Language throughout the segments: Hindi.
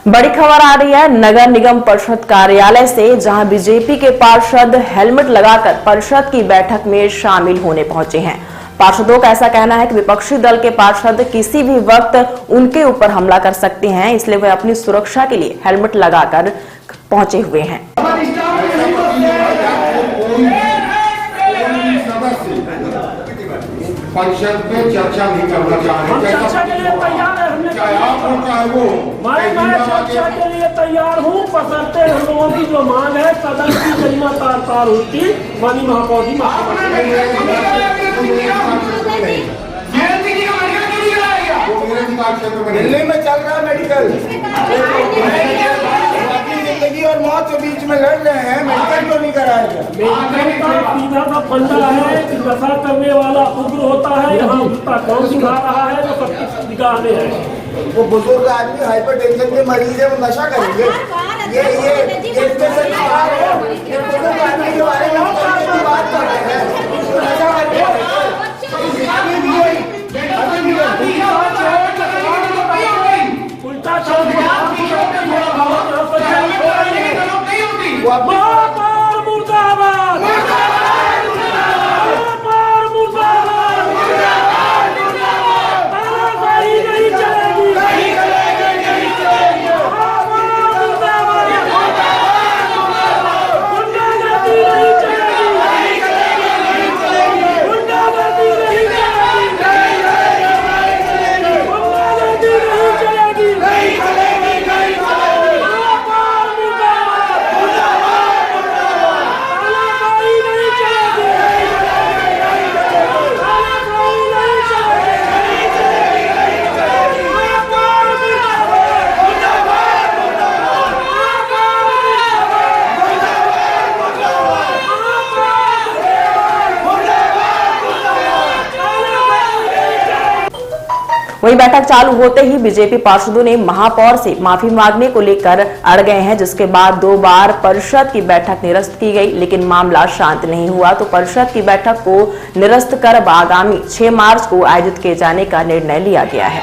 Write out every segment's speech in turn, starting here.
बड़ी खबर आ रही है नगर निगम परिषद कार्यालय से, जहां बीजेपी के पार्षद हेलमेट लगाकर परिषद की बैठक में शामिल होने पहुंचे हैं। पार्षदों का ऐसा कहना है कि विपक्षी दल के पार्षद किसी भी वक्त उनके ऊपर हमला कर सकते हैं, इसलिए वे अपनी सुरक्षा के लिए हेलमेट लगाकर पहुंचे हुए हैं। परिषद पे चर्चा नहीं करना चाह रहे। चर्चा के लिए तैयार है, हमने चाहे आप हो चाहे वो, मैं चर्चा के लिए तैयार हूँ। बशर्ते हम लोगों की जो मांग है सदन की गरिमा तार होती माननीय महापौर जी दिल्ली में चल रहा है मेडिकल, जिंदगी और मौत के बीच में लड़ रहे हैं, मेडिकल क्यों नहीं कराएगा? मेडिकल का सीधा सा फंडा है कि नशा करने वाला उग्र होता है, यहाँ उसका कौन सिखा रहा है जो सब कुछ निगाह में है। वो बुजुर्ग आदमी हाइपरटेंशन के मरीज है, वो नशा करेंगे। ये स्पेशल बुजुर्ग आदमी के बारे में बात कर रहे हैं, नशा वहीं बैठक चालू होते ही बीजेपी पार्षदों ने महापौर से माफी मांगने को लेकर अड़ गए हैं, जिसके बाद 2 बार परिषद की बैठक निरस्त की गई, लेकिन मामला शांत नहीं हुआ। तो परिषद की बैठक को निरस्त कर आगामी 6 मार्च को आयोजित किए जाने का निर्णय लिया गया है।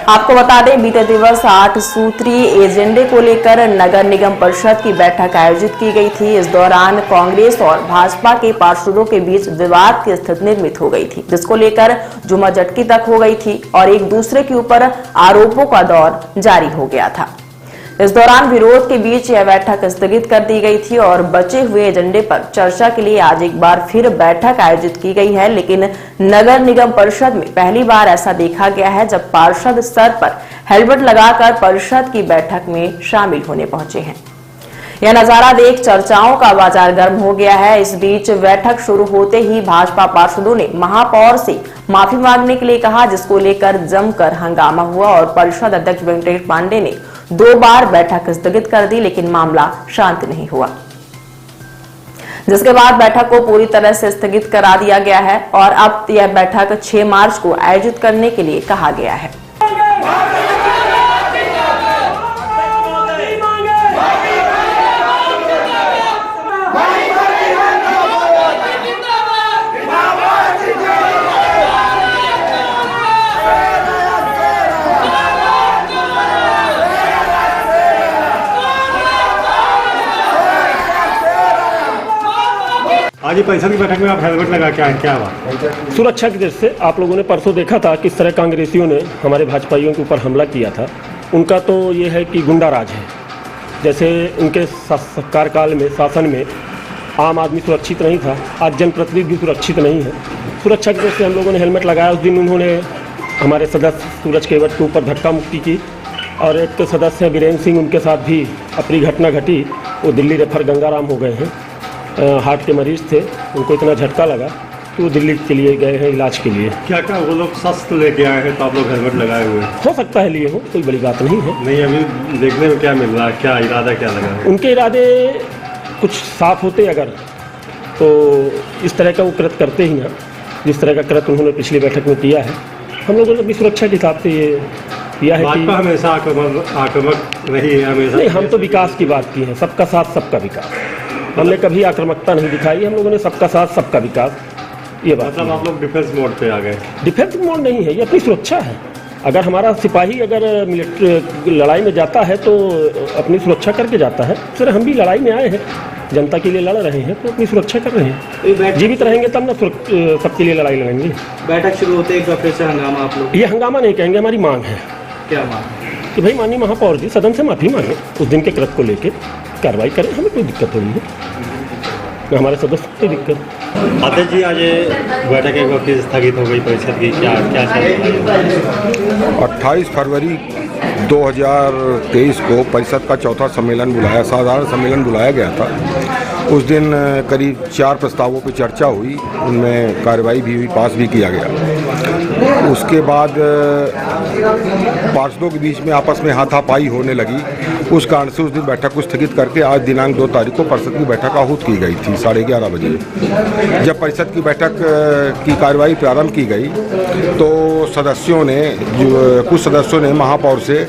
आपको बता दें, बीते दिवस 8 सूत्रीय एजेंडे को लेकर नगर निगम परिषद की बैठक आयोजित की गई थी। इस दौरान कांग्रेस और भाजपा के पार्षदों के बीच विवाद की स्थिति निर्मित हो गई थी, जिसको लेकर जुमाजटकी तक हो गई थी और एक दूसरे के ऊपर आरोपों का दौर जारी हो गया था। इस दौरान विरोध के बीच यह बैठक स्थगित कर दी गई थी और बचे हुए एजेंडे पर चर्चा के लिए आज एक बार फिर बैठक आयोजित की गई है। लेकिन नगर निगम परिषद में पहली बार ऐसा देखा गया है जब पार्षद स्तर पर हेलमेट लगाकर परिषद की बैठक में शामिल होने पहुंचे हैं। यह नजारा देख चर्चाओं का बाजार गर्म हो गया है। इस बीच बैठक शुरू होते ही भाजपा पार्षदों ने महापौर से माफी मांगने के लिए कहा, जिसको लेकर जमकर हंगामा हुआ और परिषद अध्यक्ष वेंकटेश पांडे ने 2 बार बैठक स्थगित कर दी, लेकिन मामला शांत नहीं हुआ, जिसके बाद बैठक को पूरी तरह से स्थगित करा दिया गया है और अब यह बैठक 6 मार्च को आयोजित करने के लिए कहा गया है। आज ही परिषद की बैठक में आप हेलमेट लगा के आए, क्या बात? सुरक्षा की दृष्टि से आप लोगों ने परसों देखा था किस तरह कांग्रेसियों ने हमारे भाजपाइयों के ऊपर हमला किया था। उनका तो ये है कि गुंडा राज है। जैसे उनके कार्यकाल में, शासन में आम आदमी सुरक्षित नहीं था, आज जनप्रतिनिधि भी सुरक्षित नहीं है। सुरक्षा की दृष्टि से हम लोगों ने हेलमेट लगाया। उस दिन उन्होंने हमारे सदस्य सूरज केवट के ऊपर धक्का मुक्की की और एक सदस्य वीरेंद्र सिंह, उनके साथ भी अपनी घटना घटी। वो दिल्ली रेफर गंगाराम हो गए हैं, हार्ट के मरीज थे, उनको इतना झटका लगा कि वो दिल्ली के लिए गए हैं इलाज के लिए। क्या क्या वो लोग शस्त्र लेके आए हैं तो आप लोग हेलमेट लगाए हुए हैं? हो सकता है लिए हो, कोई बड़ी बात नहीं है। नहीं, अभी देखने में क्या मिल रहा है, क्या इरादा क्या लगा है? उनके इरादे कुछ साफ होते अगर तो इस तरह का वो कृत्य करते ही ना, जिस तरह का कृत्य उन्होंने पिछली बैठक में किया है। हम लोगों ने अपनी सुरक्षा के हिसाब से ये किया है कि हमेशा आक्रामक नहीं है, हमेशा नहीं, हम तो विकास की बात की है, सबका साथ सबका विकास। हमने कभी आक्रामकता नहीं दिखाई, हम लोगों ने सबका साथ सबका विकास, ये बात। मतलब आप लोग डिफेंस मोड पे आ गए? डिफेंस मोड नहीं है, ये अपनी सुरक्षा है। अगर हमारा सिपाही अगर मिलिट्री लड़ाई में जाता है तो अपनी सुरक्षा करके जाता है। सर हम भी लड़ाई में आए हैं, जनता के लिए लड़ रहे हैं, तो अपनी सुरक्षा कर रहे हैं। जीवित रहेंगे तब ना सबके लिए लड़ाई लड़ेंगे। बैठक शुरू होते एक बार फिर से हंगामा आप लोग? ये हंगामा नहीं कहेंगे, हमारी मांग है। क्या मांग? कि भाई माननीय महापौर जी सदन से माफ़ी मांगे, उस दिन के कृत्य को लेकर कार्रवाई करें, हमें कोई दिक्कत नहीं है, न हमारे सदस्य को कोई दिक्कत। अध्यक्ष जी आज बैठक एक बार फिर स्थगित हो गई परिषद की, क्या 28 फरवरी 2023 को परिषद का चौथा सम्मेलन बुलाया, साधारण सम्मेलन बुलाया गया था। उस दिन करीब 4 प्रस्तावों पर चर्चा हुई, उनमें कार्रवाई भी हुई, पास भी किया गया। उसके बाद पार्षदों के बीच में आपस में हाथापाई होने लगी, उस कारण से उस दिन बैठक को स्थगित करके आज दिनांक 2 तारीख को परिषद की बैठक आहूत की गई थी 11:30 बजे। जब परिषद की बैठक की कार्यवाही प्रारंभ की गई तो सदस्यों ने कुछ सदस्यों ने महापौर से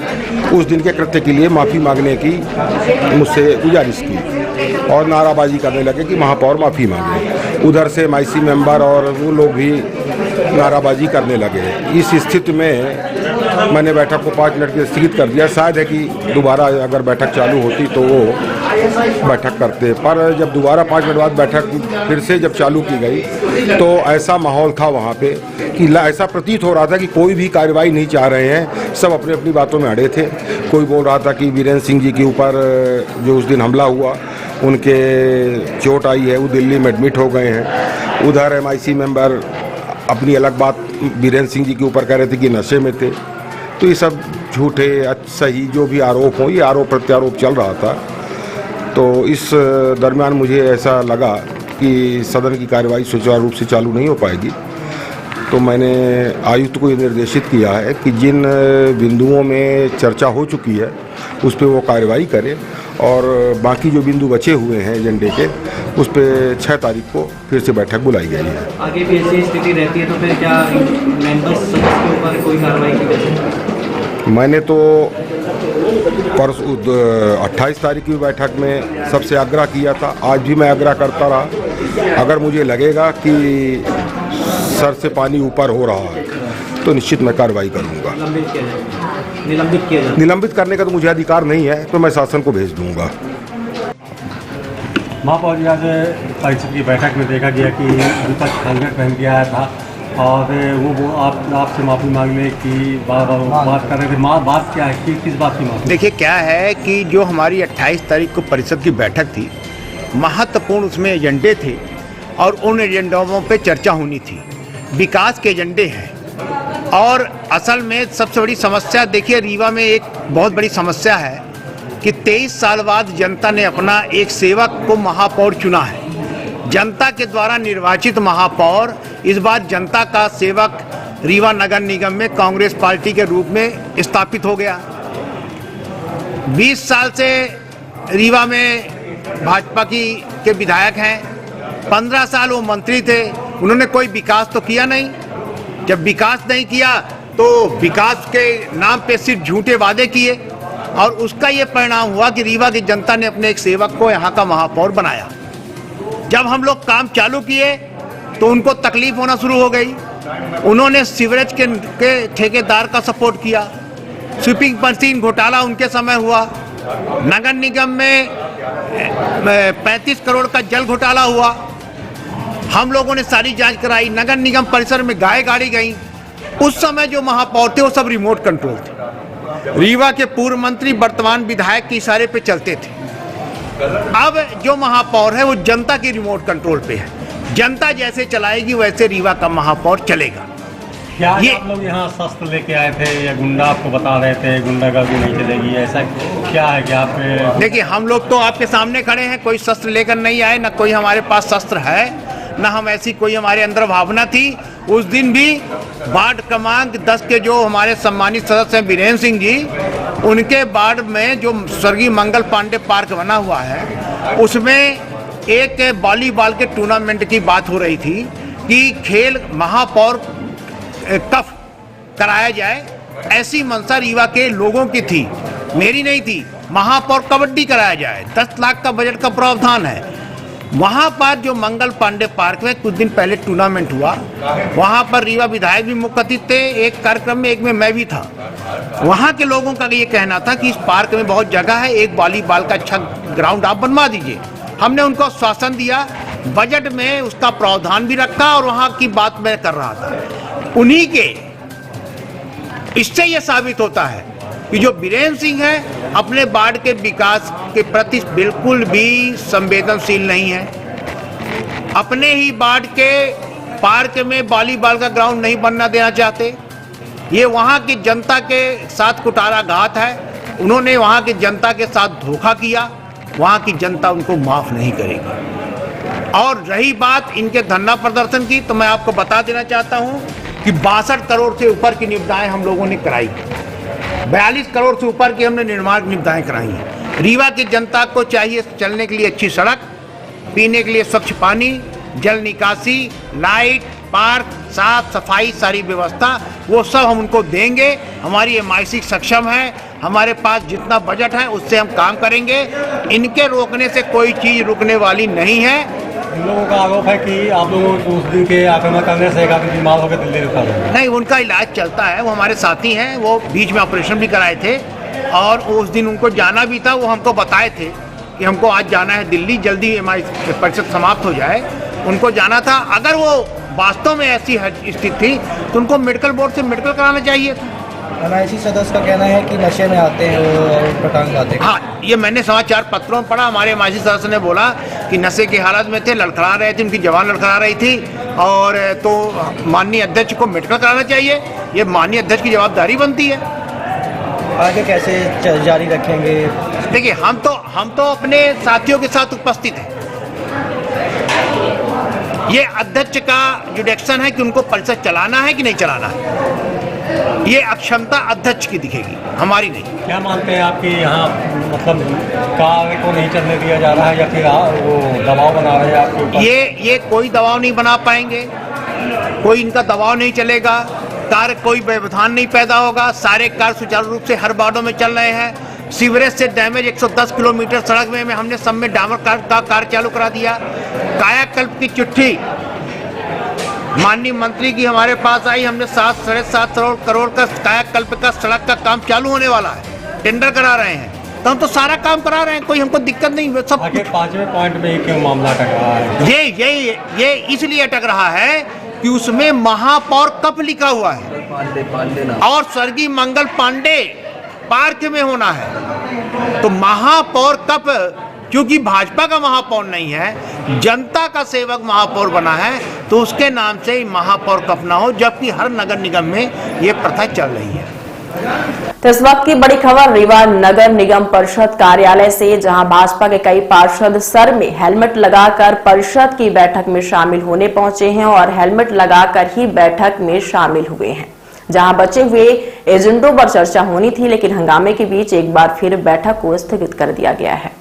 उस दिन के कृत्य के लिए माफ़ी मांगने की मुझसे गुजारिश की और नाराबाजी करने लगे कि महापौर माफ़ी मांगे। उधर से एमआईसी मेंबर और वो लोग भी नाराबाजी करने लगे। इस स्थिति में मैंने बैठक को 5 मिनट के स्थगित कर दिया। शायद है कि दोबारा अगर बैठक चालू होती तो वो बैठक करते, पर जब दोबारा 5 मिनट बाद बैठक फिर से जब चालू की गई तो ऐसा माहौल था वहाँ पे कि ऐसा प्रतीत हो रहा था कि कोई भी कार्रवाई नहीं चाह रहे हैं, सब अपनी अपनी बातों में अड़े थे। कोई बोल रहा था कि वीरेंद्र सिंह जी के ऊपर जो उस दिन हमला हुआ उनके चोट आई है, वो दिल्ली में एडमिट हो गए हैं। उधर एमआईसी मेंबर अपनी अलग बात वीरेंद्र सिंह जी के ऊपर कह रहे थे कि नशे में थे। तो ये सब झूठे सही जो भी आरोप हों, ये आरोप प्रत्यारोप चल रहा था। तो इस दरमियान मुझे ऐसा लगा कि सदन की कार्यवाही सुचारू रूप से चालू नहीं हो पाएगी, तो मैंने आयुक्त को ये निर्देशित किया है कि जिन बिंदुओं में चर्चा हो चुकी है उस पर वो कार्रवाई करें और बाकी जो बिंदु बचे हुए हैं एजेंडे के उस पर 6 तारीख को फिर से बैठक बुलाई गई है। आगे भी ऐसी स्थिति रहती है तो फिर क्या मेंबर्स सदस्य के ऊपर कोई कार्रवाई की जाए? मैंने तो परसों 28 तारीख की बैठक में सबसे आग्रह किया था, आज भी मैं आग्रह करता रहा। अगर मुझे लगेगा कि सर से पानी ऊपर हो रहा है तो निश्चित मैं कार्रवाई करूंगा। निलंबित करने का तो मुझे अधिकार नहीं है, तो मैं शासन को भेज दूंगा। महापौर जी आज परिषद की बैठक में देखा गया कि विपक्ष हेलमेट पहन के आया था और वो आपसे माफ़ी मांगने की बात कर रहे थे। बात क्या है कि किस बात की माफ़ी? देखिए क्या है कि जो हमारी 28 तारीख को परिषद की बैठक थी, महत्वपूर्ण उसमें एजेंडे थे और उन एजेंडों पे चर्चा होनी थी। विकास के एजेंडे हैं और असल में सबसे बड़ी समस्या देखिए रीवा में एक बहुत बड़ी समस्या है कि 23 साल बाद जनता ने अपना एक सेवक को महापौर चुना है। जनता के द्वारा निर्वाचित महापौर इस बार जनता का सेवक रीवा नगर निगम में कांग्रेस पार्टी के रूप में स्थापित हो गया। 20 साल से रीवा में भाजपा के विधायक हैं, 15 साल वो मंत्री थे, उन्होंने कोई विकास तो किया नहीं। जब विकास नहीं किया तो विकास के नाम पे सिर्फ झूठे वादे किए और उसका ये परिणाम हुआ कि रीवा की जनता ने अपने एक सेवक को यहाँ का महापौर बनाया। जब हम लोग काम चालू किए तो उनको तकलीफ होना शुरू हो गई। उन्होंने सीवरेज के ठेकेदार का सपोर्ट किया, स्वीपिंग मशीन घोटाला उनके समय हुआ, नगर निगम में 35 करोड़ का जल घोटाला हुआ। हम लोगों ने सारी जांच कराई, नगर निगम परिसर में गाय गाड़ी गई। उस समय जो महापौर थे वो सब रिमोट कंट्रोल थे, रीवा के पूर्व मंत्री वर्तमान विधायक के इशारे पे चलते थे। अब जो महापौर है वो जनता की रिमोट कंट्रोल पे है, जनता जैसे चलाएगी वैसे रीवा का महापौर चलेगा। क्या आप लोग यहाँ शस्त्र लेके आए थे या गुंडा आपको बता रहे थे गुंडागर्दी नहीं चलेगी, ऐसा क्या है कि आप? देखिए हम लोग तो आपके सामने खड़े हैं, कोई शस्त्र लेकर नहीं आए, ना कोई हमारे पास शस्त्र है, ना हम ऐसी कोई हमारे अंदर भावना थी। उस दिन भी वार्ड क्रमांक 10 के जो हमारे सम्मानित सदस्य हैं वीरेंद्र सिंह जी, उनके वार्ड में जो स्वर्गीय मंगल पांडे पार्क बना हुआ है उसमें एक वॉलीबॉल के टूर्नामेंट की बात हो रही थी कि खेल महापौर कप कराया जाए, ऐसी मंशा रीवा के लोगों की थी, मेरी नहीं थी। महापौर कबड्डी कराया जाए, 10 लाख का बजट का प्रावधान है। वहाँ पर जो मंगल पांडे पार्क में कुछ दिन पहले टूर्नामेंट हुआ, वहाँ पर रीवा विधायक भी मुख्य अतिथि थे, एक कार्यक्रम में एक में मैं भी था। वहाँ के लोगों का ये कहना था कि इस पार्क में बहुत जगह है, एक वॉलीबॉल का अच्छा ग्राउंड आप बनवा दीजिए। हमने उनको आश्वासन दिया, बजट में उसका प्रावधान भी रखा और वहाँ की बात मैं कर रहा था। उन्हीं के इससे ये साबित होता है कि जो बीरेन सिंह है अपने वार्ड के विकास के प्रति बिल्कुल भी संवेदनशील नहीं है। अपने ही वार्ड के पार्क में वॉलीबॉल का ग्राउंड नहीं बनना देना चाहते। ये वहाँ की जनता के साथ कुठाराघात है। उन्होंने वहाँ की जनता के साथ धोखा किया, वहाँ की जनता उनको माफ नहीं करेगी। और रही बात इनके धरना प्रदर्शन की, तो मैं आपको बता देना चाहता हूँ कि 62 करोड़ से ऊपर की निविदाएं हम लोगों ने कराई, 42 करोड़ से ऊपर की हमने निर्माण निविदाएं कराई हैं। रीवा की जनता को चाहिए चलने के लिए अच्छी सड़क, पीने के लिए स्वच्छ पानी, जल निकासी, लाइट, पार्क, साफ सफाई, सारी व्यवस्था, वो सब हम उनको देंगे। हमारी MIC सक्षम है, हमारे पास जितना बजट है उससे हम काम करेंगे। इनके रोकने से कोई चीज़ रुकने वाली नहीं है। इन लोगों का आरोप है कि आप लोगों को उस दिन के आक्रमण करने से एक आदमी बीमार होकर दिल्ली रुका था। नहीं, उनका इलाज चलता है, वो हमारे साथी हैं, वो बीच में ऑपरेशन भी कराए थे और उस दिन उनको जाना भी था। वो हमको बताए थे कि हमको आज जाना है दिल्ली, जल्दी MIC परिषद समाप्त हो जाए, उनको जाना था। अगर वो वास्तव में ऐसी स्थिति थी तो उनको मेडिकल बोर्ड से मेडिकल कराना चाहिए था। MIC सदस्य का कहना है कि नशे में आते हैं वो और पटांग आते हैं। हाँ, ये मैंने समाचार पत्रों में पढ़ा। हमारे MIC सदस्य ने बोला कि नशे की हालत में थे, लड़खड़ा रहे थे, उनकी जवान लड़खड़ा रही थी और तो माननीय अध्यक्ष को मेडिकल कराना चाहिए। ये माननीय अध्यक्ष की जवाबदारी बनती है। आगे कैसे जारी रखेंगे? देखिए, हम तो अपने साथियों के साथ उपस्थित हैं। ये अध्यक्ष का डिरेक्शन है कि उनको परिषद चलाना है कि नहीं चलाना है। ये अक्षमता अध्यक्ष की दिखेगी, हमारी नहीं। क्या मानते हैं आपकी यहाँ मतलब कार्य को नहीं चलने दिया जा रहा है या फिर वो दबाव बना रहे हैं आपके ऊपर? ये कोई दबाव नहीं बना पाएंगे, कोई इनका दबाव नहीं चलेगा, कार्य कोई व्यवधान नहीं पैदा होगा। सारे कार्य सुचारू रूप से हर वार्डों में चल रहे हैं। सीवरेज से डैमेज 110 किलोमीटर सड़क में हमने सब में डामर का कार्य चालू करा दिया। कायाकल्प की चिट्ठी माननीय मंत्री की हमारे पास आई, हमने 7-7.5 करोड़ का कायाकल्प का सड़क का काम चालू होने वाला है, टेंडर करा रहे हैं। तो हम तो सारा काम करा रहे हैं, कोई हमको दिक्कत नहीं। सब आगे 5वें पॉइंट में क्यों मामला अटक रहा है? ये इसलिए अटक रहा है कि उसमें महापौर कप लिखा हुआ है और स्वर्गीय मंगल पांडे पार्क में होना है। तो महापौर कप, क्योंकि भाजपा का महापौर नहीं है, जनता का सेवक महापौर बना है, तो उसके नाम से महापौर कप ना हो, जबकि हर नगर निगम में ये प्रथा चल रही है। तो इस वक्त की बड़ी खबर रीवा नगर निगम परिषद कार्यालय से, जहां भाजपा के कई पार्षद सर में हेलमेट लगाकर परिषद की बैठक में शामिल होने पहुंचे हैं और हेलमेट लगाकर ही बैठक में शामिल हुए हैं। जहां बचे हुए एजेंडों पर चर्चा होनी थी, लेकिन हंगामे के बीच एक बार फिर बैठक को स्थगित कर दिया गया है।